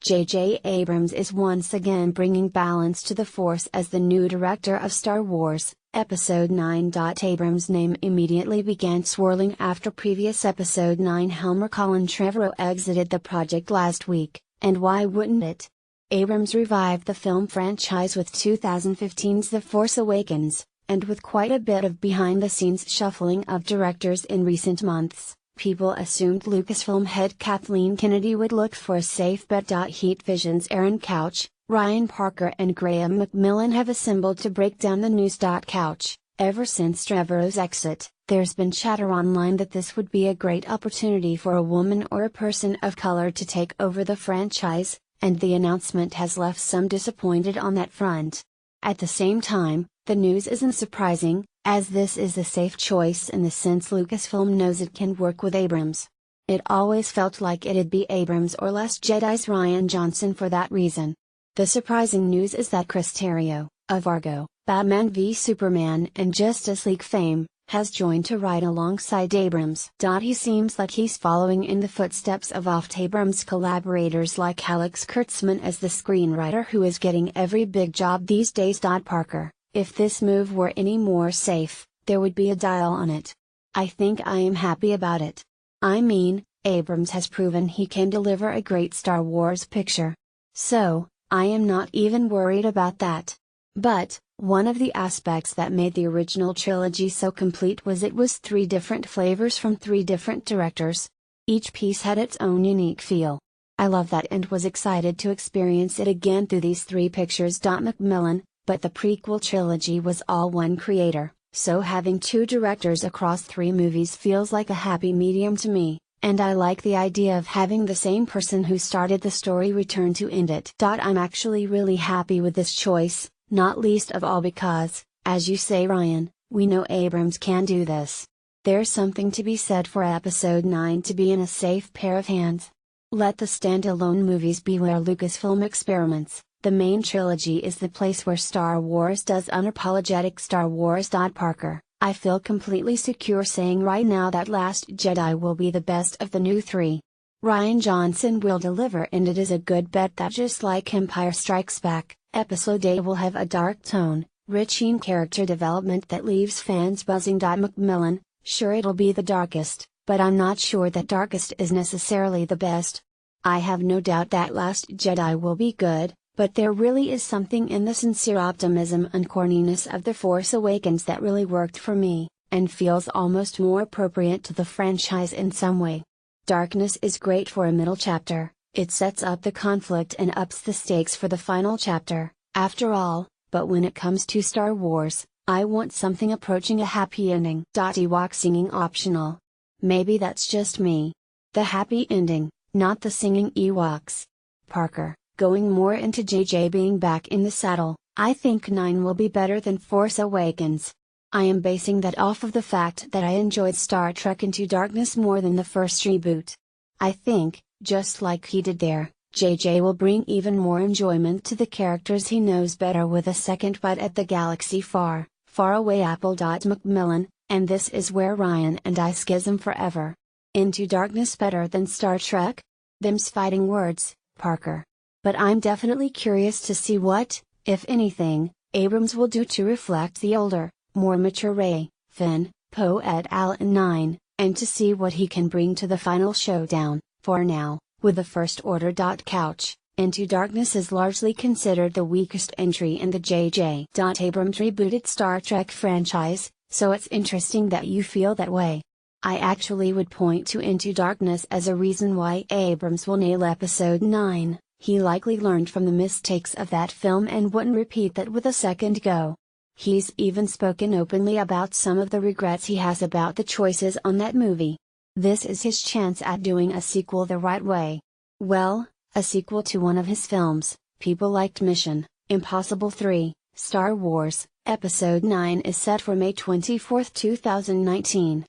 J.J. Abrams is once again bringing balance to the Force as the new director of Star Wars, Episode 9. Abrams' name immediately began swirling after previous Episode 9 helmer Colin Trevorrow exited the project last week, and why wouldn't it? Abrams revived the film franchise with 2015's The Force Awakens, and with quite a bit of behind-the-scenes shuffling of directors in recent months. People assumed Lucasfilm head Kathleen Kennedy would look for a safe bet. Heat Vision's Aaron Couch, Ryan Parker and Graham McMillan have assembled to break down the news. Couch, ever since Trevorrow's exit, there's been chatter online that this would be a great opportunity for a woman or a person of color to take over the franchise, and the announcement has left some disappointed on that front. At the same time, the news isn't surprising, as this is a safe choice in the sense Lucasfilm knows it can work with Abrams. It always felt like it'd be Abrams or Last Jedi's Rian Johnson for that reason. The surprising news is that Chris Terrio, of Argo, Batman v Superman and Justice League fame, has joined to write alongside Abrams. He seems like he's following in the footsteps of oft-Abrams collaborators like Alex Kurtzman as the screenwriter who is getting every big job these days. Parker, if this move were any more safe, there would be a dial on it. I think I am happy about it. I mean, Abrams has proven he can deliver a great Star Wars picture. So, I am not even worried about that. But, one of the aspects that made the original trilogy so complete was it was 3 different flavors from 3 different directors. Each piece had its own unique feel. I love that and was excited to experience it again through these 3 pictures. McMillan, but the prequel trilogy was all one creator, so having 2 directors across 3 movies feels like a happy medium to me, and I like the idea of having the same person who started the story return to end it. I'm actually really happy with this choice, not least of all because, as you say Ryan, we know Abrams can do this. There's something to be said for Episode 9 to be in a safe pair of hands. Let the standalone movies be where Lucasfilm experiments. The main trilogy is the place where Star Wars does unapologetic Star Wars. Parker, I feel completely secure saying right now that Last Jedi will be the best of the new 3. Rian Johnson will deliver, and it is a good bet that just like Empire Strikes Back, Episode 8 will have a dark tone, rich in character development that leaves fans buzzing. McMillan, sure it'll be the darkest, but I'm not sure that darkest is necessarily the best. I have no doubt that Last Jedi will be good, but there really is something in the sincere optimism and corniness of The Force Awakens that really worked for me, and feels almost more appropriate to the franchise in some way. Darkness is great for a middle chapter, it sets up the conflict and ups the stakes for the final chapter, after all, but when it comes to Star Wars, I want something approaching a happy ending. Ewok singing optional. Maybe that's just me. The happy ending, not the singing Ewoks. Parker. Going more into JJ being back in the saddle, I think 9 will be better than Force Awakens. I am basing that off of the fact that I enjoyed Star Trek Into Darkness more than the first reboot. I think, just like he did there, JJ will bring even more enjoyment to the characters he knows better with a second bite at the galaxy far, far away. McMillan, and this is where Ryan and I schism forever. Into Darkness better than Star Trek? Them's fighting words, Parker. But I'm definitely curious to see what, if anything, Abrams will do to reflect the older, more mature Rey, Finn, Poe et al. In 9, and to see what he can bring to the final showdown. For now, with the First Order. Couch, Into Darkness is largely considered the weakest entry in the J.J. Abrams rebooted Star Trek franchise, so it's interesting that you feel that way. I actually would point to Into Darkness as a reason why Abrams will nail Episode 9. He likely learned from the mistakes of that film and wouldn't repeat that with a second go. He's even spoken openly about some of the regrets he has about the choices on that movie. This is his chance at doing a sequel the right way. Well, a sequel to one of his films. People liked Mission Impossible 3, Star Wars, Episode 9 is set for May 24, 2019.